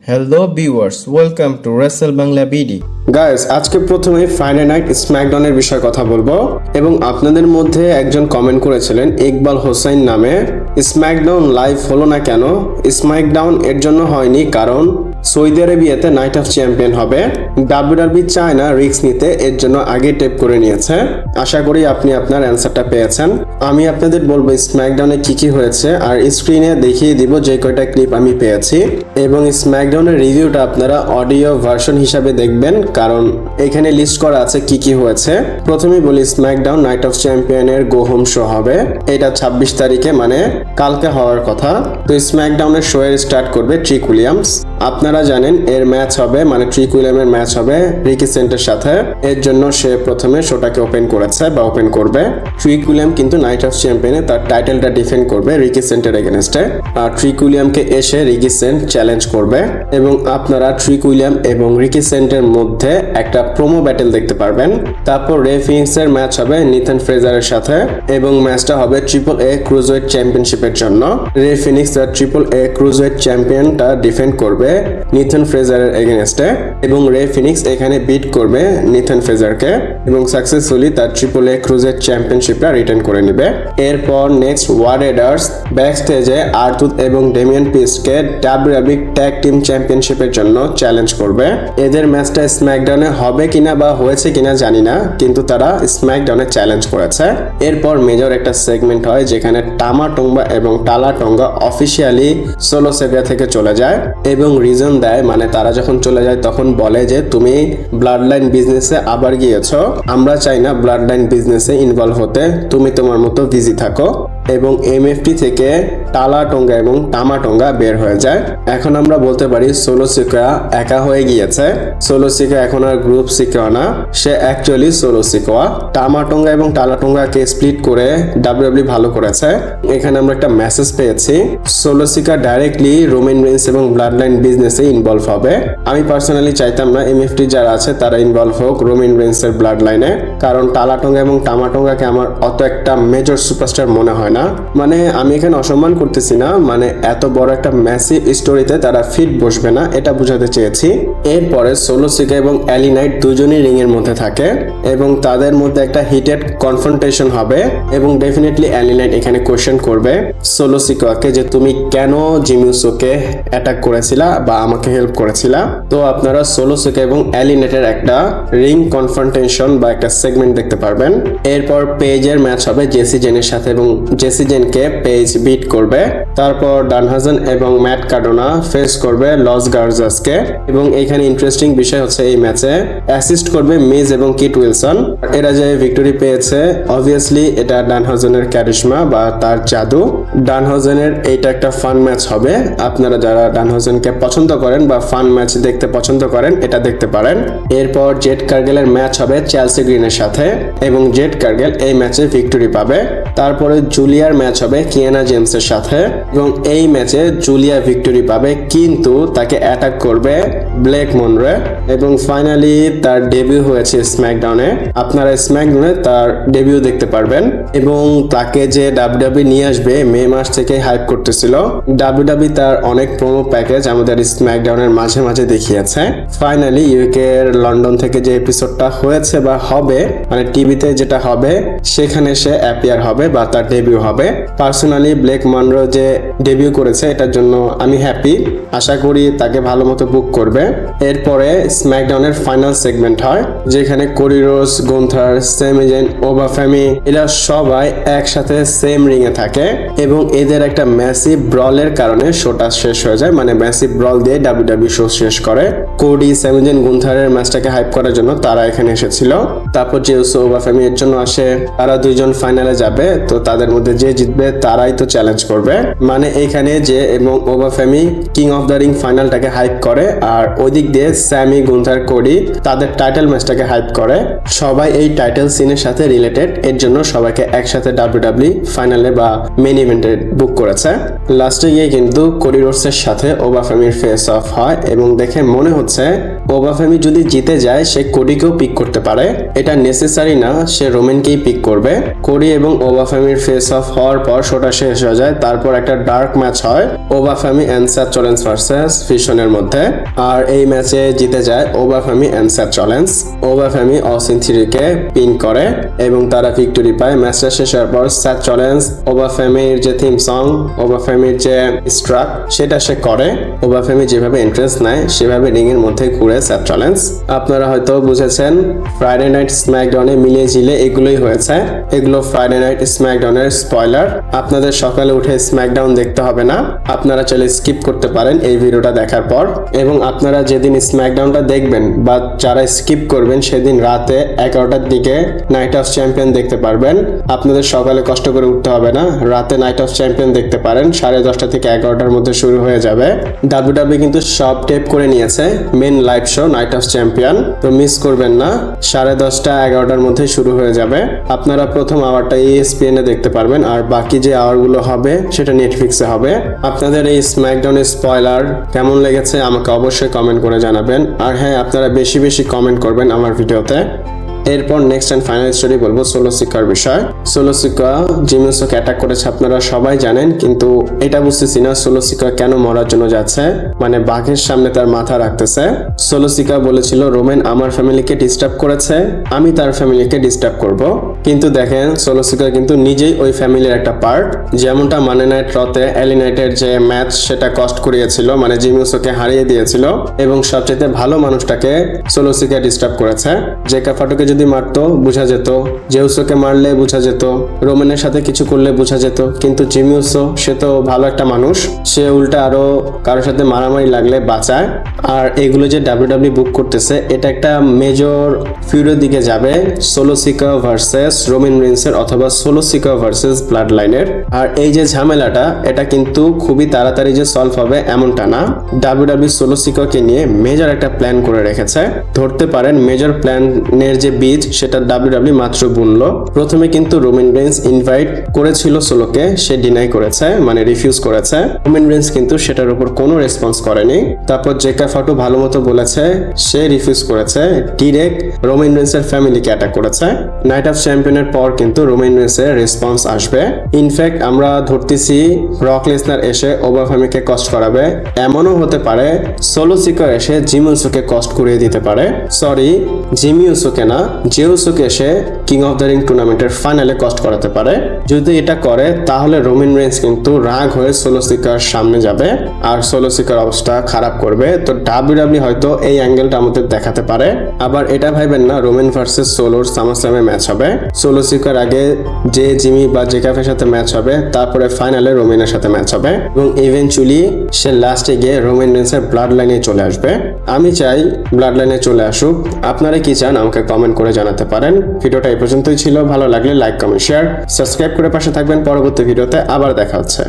Hello viewers, welcome to Wrestle Bangla BD. Guys আজকে প্রথমে Friday night স্ম্যাকডাউনের বিষয়ে কথা বলবো এবং আপনাদের মধ্যে একজন কমেন্ট করেছিলেন ইকবাল হোসেন নামে, স্ম্যাকডাউন লাইভ হলো না কেন? স্ম্যাকডাউন এর জন্য হয়নি কারণ সৌদি আরবিয়াতে নাইট অফ চ্যাম্পিয়ন হবে। ডাব্লিউডাব্লিউই চায় না রিস্ক নিতে, এর জন্য আগে টেপ করে নিয়েছে। আশা করি আপনি আপনার অ্যান্সারটা পেয়েছেন। আমি আপনাদের বলবো স্ম্যাকডাউনে কি কি হয়েছে আর স্ক্রিনে দেখিয়ে দিব যে কয়টা ক্লিপ আমি পেয়েছি, এবং স্ম্যাকডাউনের রিভিউটা আপনারা অডিও ভার্সন হিসাবে দেখবেন কারণ এখানে লিস্ট করা আছে কি কি হয়েছে। প্রথমেই বলি স্ম্যাকডাউন নাইট অফ চ্যাম্পিয়নের গো হোম শো হবে, এটা 26 তারিখে মানে কালকে হওয়ার কথা। তো স্ম্যাকডাউনের শো এর স্টার্ট করবে ট্রিক উইলিয়ামস। আপনারা জানেন এর ম্যাচ হবে মানে ট্রিক উইলিয়ামের ম্যাচ হবে রিকি সেন্টের সাথে, এর জন্য সে প্রথমে শোটাকে ওপেন করেছে বা ওপেন করবে। ট্রিক উইলিয়াম কিন্তু নাইট অফ চ্যাম্পিয়নে তার টাইটেলটা ডিফেন্ড করবে রিকি সেন্টের এগেনস্টে, আর ট্রিক উইলিয়ামকে এসে রিকি সেন্ট চ্যালেঞ্জ করবে এবং আপনারা ট্রিক উইলিয়াম এবং রিকি সেন্টের মধ্যে একটা প্রোমো ব্যাটেল দেখতে পারবেন। তারপর রে ফিনিক্সের ম্যাচ হবে নিথান ফ্রেজারের সাথে এবং ম্যাচটা হবে ট্রিপল এ ক্রুজওয়েট চ্যাম্পিয়নশিপের জন্য। রে ফিনিক্স তার ট্রিপল এ ক্রুজওয়েট চ্যাম্পিয়নটা ডিফেন্ড করবে নিথান ফ্রেজারের এগেনস্টে এবং রে ফিনিক্স এখানে বিট করবে নিথান ফ্রেজারকে এবং সাকসেসফুলি তার ট্রিপল এ ক্রুজওয়েট চ্যাম্পিয়নশিপটা রিটার্ন করে নেবে। এরপর নেক্সট ওয়ার রেডার্স ব্যাক স্টেজে আরতুত এবং ডেমিয়ান পিসকে ডাব্লিউডাব্লিউই ট্যাগ টিম চ্যাম্পিয়নশিপের জন্য চ্যালেঞ্জ করবে। এদের ম্যাচটা স্ম্যাকডাউনে হবে কিনা বা হয়েছে কিনা জানি না, কিন্তু তারা স্ম্যাকডাউনে চ্যালেঞ্জ করেছে। এরপর মেজর একটা সেগমেন্ট হয় যেখানে টামা টঙ্গা এবং টালা টঙ্গা অফিসিয়ালি সোলো সেভিয়া থেকে চলে যায় এবং রিজন দেয়, মানে তারা যখন চলে যায় তখন বলে যে তুমি ব্লাড লাইন বিজনেসে আবার গিয়েছো, আমরা চাই না ব্লাড লাইন বিজনেসে ইনভলভ হতে, তুমি তোমার মতো বিজি থাকো। এবং এমএফটি থেকে টালা টঙ্গা এবং টামা টঙ্গা বের হয়ে যায়। এখন আমরা বলতে পারি সোলো সিকোয়া একা হয়ে গিয়েছে। সোলো সিকোয়া এখন আর গ্রুপ সিকোয়া না, সে অ্যাকচুয়ালি সোলো সিকোয়া। টামা টঙ্গা এবং টালা টঙ্গাকে স্প্লিট করে ডাব্লিউডাব্লিউই ভালো করেছে। এখানে আমরা একটা মেসেজ পেয়েছি, সোলো সিকোয়া ডাইরেক্টলি রোমান রেইন্স এবং ব্লাড লাইন বিজনেসে ইনভলভ হবে। আমি পার্সোনালি চাইতাম না এমএফটি যারা আছে তারা ইনভলভ হোক রোমান রেইন্সের ব্লাড লাইনে, কারণ টালা টঙ্গা এবং টামা টঙ্গাকে আমার অত একটা মেজর সুপারস্টার মনে হয় না। মানে আমি এখানে অসম্মান করতেছি না, মানে এত বড় একটা ম্যাসিভ স্টোরিতে তারা ফিট বসবে না, এটা বোঝাতে চেয়েছি। এরপরে সোলো সিকা এবং অ্যালি নাইট দুজনই রিং এর মধ্যে থাকে এবং তাদের মধ্যে একটা হিটেড কনফ্রন্টেশন হবে এবং ডেফিনেটলি অ্যালি নাইট এখানে কোয়েশ্চেন করবে সোলো সিকাকে যে তুমি কেন জিমিউসোকে অ্যাটাক করেছিলা বা আমাকে হেল্প করেছিলা। তো আপনারা সোলো সিকা এবং অ্যালি নাইটের একটা রিং কনফ্রন্টেশন বা একটা সেগমেন্ট দেখতে পারবেন। এরপর পেজের ম্যাচ হবে জেসি জেনের সাথে এবং জেসি জেনকে পেজ বিট করবে। তারপর ডানহাজন এবং ম্যাট কার্ডোনা ফেস করবে লস গার্জাসকে এবং এখানে ইন্টারেস্টিং বিষয় হচ্ছে এই ম্যাচে অ্যাসিস্ট করবে মিজ এবং কিট উইলসন। এরা যে ভিক্টরি পেয়েছে অবভিয়াসলি এটা ডানহাজনের ক্যারিশমা বা তার জাদু। ডানহাজনের এইটা একটা ফান ম্যাচ হবে, আপনারা যারা ডানহাজনকে পছন্দ করেন বা ফান ম্যাচ দেখতে পছন্দ করেন এটা দেখতে পারেন। এরপর জেড কার্গেলের ম্যাচ হবে চ্যালসি গ্রিনের সাথে এবং জেড কার্গেল এই ম্যাচে ভিক্টরি পাবে। তারপরে জুলিয়ার ম্যাচ হবে কিয়ানা জেমসের সাথে এবং এই ম্যাচে জুলিয়া ভিক্টরি পাবে, কিন্তু তাকে অ্যাটাক করবে ব্লেক মনরে এবং ফাইনালি তার ডেবিউ হয়েছে স্ম্যাকডাউনে। আপনারা স্ম্যাকডাউনে তার ডেবিউ দেখতে পারবেন এবং তাকে যে ডাব্লিউডাব্লিউই নিয়ে আসবে মে মাস থেকে হাইপ করতেছিল। ডাব্লিউডাব্লিউই তার অনেক প্রোমো প্যাকেজ আমাদের স্ম্যাকডাউনের মাঝে মাঝে দেখিয়েছে। ফাইনালি ইউকে এর লন্ডন থেকে যে এপিসোডটা হয়েছে বা হবে মানে টিভিতে যেটা হবে সেখানে সে অ্যাপিয়ার হবে বা তার ডেবিউ হবে। পার্সোনালি ব্লেক মনরো যে ডেবিউ করেছে এটার জন্য আমি হ্যাপি, আশা করি তাকে ভালো মতো বুক করবে। এরপরে স্ম্যাকডাউনের ফাইনাল সেগমেন্ট হয় যেখানে Cody Rhodes, Gunther, Sami Zayn, Obafemi এরা সবাই একসাথে সেম রিং এ থাকে এবং এদের একটা ম্যাসিভ ব্রলের কারণে শোটা শেষ হয়ে যায়, মানে ম্যাসিভ ব্রল দিয়ে ডাব্লিউডাব্লিউই শো শেষ করে। কোডি, স্যামি জেন, গুন্থারের ম্যাচটাকে হাইপ করার জন্য তারা এখানে এসেছিল। তারপর জেউসো ওবাফেমি এর জন্য আসে, তারা দুইজন ফাইনালে যাবে, তো তাদের মধ্যে যে জিতবে তারাই তো চ্যালেঞ্জ করবে। মানে এখানে যে এবং Oba Femi King of the Ring ফাইনালটাকে হাইপ করে আর ওই দিক দিয়ে স্যামি, গুন্থার, কোডি তাদের টাইটেল ম্যাচটাকে হাইপ করে। সবাই এই টাইটেল সিনের সাথে রিলেটেড, এর জন্য সবাইকে একসাথে ডাব্লিউডাব্লিউই ফাইনালে বা মেইন ইভেন্টে বুক করেছে। লাস্টে গিয়ে কিন্তু কোডি রোডসের সাথে ওবাফেমির ফেস অফ হয় এবং দেখে মনে হচ্ছে ওবাফেমি যদি জিতে যায় সে কোডিকেও পিক করতে পারে। এটা নেসেসারি না সে রোমানকেই পিক করবে। কোডি এবং ওবাফেমির ফেস অফ হওয়ার পর শোটা শেষ হয়ে যায়, তারপর একটা ডার্ক ম্যাচ হয় Oba Femi and Seth Rollins versus ফিশনের মধ্যে। আর এই ম্যাচে জিতে যায় Oba Femi and Seth Rollins. Oba Femi অসিন থিরিকে পিন করে এবং তারা ভিক্টরি পায়। ম্যাচটা শেষ হওয়ার পর স্যাথ রলিন্স ওবাফেমির যে থিম সং, ওবাফেমির যে স্ট্রাক সেটা সে করে। ওবাফেমি যেভাবে ইন্টারেস্ট নেয় সেভাবে রিং এর মধ্যে ঘুরে স্যাথ রলিন্স। আপনারা হয়তো বুঝেছেন ফ্রাইডে নাইট স্ম্যাকডাউনে মিলিয়ে ঝিলে এগুলোই হয়েছে। এগুলো ফ্রাইডে নাইট স্ম্যাকডাউনের স্পয়লার। আপনাদের সকালে উঠে স্ম্যাকডাউন দেখতে হবে না, আপনারা চাইলে স্কিপ করতে পারেন এই ভিডিওটা দেখার পর। এবং আপনারা যেদিন স্ম্যাকডাউনটা দেখবেন বা যারা স্কিপ করবেন সেদিন রাতে 11টার দিকে নাইট অফ চ্যাম্পিয়ন দেখতে পারবেন। আপনাদের সকালে কষ্ট করে উঠতে হবে না, রাতে নাইট অফ চ্যাম্পিয়ন দেখতে পারেন। 10:30 থেকে 11টার মধ্যে শুরু হয়ে যাবে। WWE কিন্তু সব টেপ করে নিয়েছে main live show night of champion, তো মিস করবেন না। 10:30 11টার মধ্যে শুরু হয়ে যাবে। আপনারা প্রথম আওয়ারটা ESPN এ দেখতে পারবেন, আর বাকি যে আওয়ারগুলো হবে সেটা নেটফ্লিক্সে হবে। আপনাদের এই স্ম্যাকডাউনের স্পয়লার কেমন লেগেছে আমাকে অবশ্যই কমেন্ট করে জানাবেন। আর হ্যাঁ, আপনারা বেশি বেশি কমেন্ট করবেন আমার ভিডিওতে। এরপর নেক্সট অ্যান্ড ফাইনাল স্টোরি বলবো সোলো সিকার বিষয়। সোলো সিকা জিমি উসোকে অ্যাটাক করেছে আপনারা সবাই জানেন, কিন্তু এটা বুঝতেছি না সোলো সিকা কেন মরার জন্য যাচ্ছে, মানে বাঘের সামনে তার মাথা রাখতেছে। সোলো সিকা বলেছিল রোমান আমার ফ্যামিলিকে ডিস্টার্ব করেছে, আমি তার ফ্যামিলিকে ডিস্টার্ব করব। কিন্তু দেখেন সোলো সিকা কিন্তু নিজেই ওই ফ্যামিলির একটা পার্ট। যেমনটা মানে নাইট রতে এলি নাইটের যে ম্যাচ সেটা কস্ট করিয়েছিল, মানে জিমি উসোকে হারিয়ে দিয়েছিল এবং সবচেয়ে ভালো মানুষটাকে সোলো সিকা ডিস্টার্ব করেছে। জেকা ফাটুকে যদি মারতো বোঝা যেত, জেউসোকে মারলে বোঝা যেত, রোমানের সাথে কিছু করলে বোঝা যেত, কিন্তু জিমি উসো সে তো ভালো একটা মানুষ, সে উল্টা আরো কারোর সাথে মারামারি লাগলে বাঁচায়। আর এগুলো যে WWE বুক করতেছে এটা একটা মেজর ফিউডের দিকে যাবে, সোলো সিকা ভার্সেস রোমান রিন্সের অথবা সোলো সিকা ভার্সেস ব্লাড লাইনের। আর এই যে ঝামেলাটা এটা কিন্তু খুবই তাড়াতাড়ি যে সলভ হবে এমনটা না। WWE সোলো সিকাকে নিয়ে মেজর একটা প্ল্যান করে রেখেছে। ধরতে পারেন মেজর প্ল্যানের যে বীজ সেটা WWE মাত্র বুনলো। প্রথমে কিন্তু রোমান রেন্স ইনভাইট করেছিল সোলোকে, সে ডিনাই করেছে, মানে রিফিউজ করেছে। রোমান রেন্স কিন্তু সেটার উপর কোনো রেসপন্স করেনি। তারপর জেকা ফাটু ভালো মতো বলেছে, সে রিফিউজ করেছে, ডিরেক্ট রোমান রেন্সের ফ্যামিলিকে অ্যাটাক করেছে। নাইট অফ চ্যাম্পিয়নের পর কিন্তু রোমান রেন্সের রেসপন্স আসবে। ইনফ্যাক্ট আমরা ধরতেছি ব্রক লেসনার এসে ওবাফেমিকে কস্ট করাবে। এমনও হতে পারে সোলো সিকা এসে জিমি উসোকে কস্ট করিয়ে দিতে পারে। সরি, জিমি উসোকে না, জেউসোকে এসে কিং অফ দ্য রিং টুর্নামেন্টের ফাইনালে কস্ট করাতে পারে। যদি এটা করে তাহলে রোমান রেন্স কিন্তু রাগ হয়ে সোলো সিকার সামনে যাবে আর সোলো সিকার অবস্থা খারাপ করবে। তো WWE হয়তো এই অ্যাঙ্গেলটা আমাদের দেখাতে পারে। আবার এটা ভাইবেন না রোমান ভার্সেস সোলোর সামারস্ল্যামে ম্যাচ হবে, সোলো সিকার আগে যে জিমি বা জেকাফের সাথে ম্যাচ হবে, তারপরে ফাইনালে রোমানের সাথে ম্যাচ হবে এবং ইভেনচুয়ালি সে লাস্টে গিয়ে রোমান রেন্সের ব্লাড লাইনে চলে আসবে। আমি চাই ব্লাড লাইনে চলে আসুক। আপনারা কি চান আমাকে কমেন্ট করে জানাতে পারেন। ভিডিওটা এই পর্যন্তই ছিল, ভালো লাগলে লাইক কমেন্ট শেয়ার সাবস্ক্রাইব করে পাশে থাকবেন। পরবর্তী ভিডিওতে আবার দেখা হচ্ছে।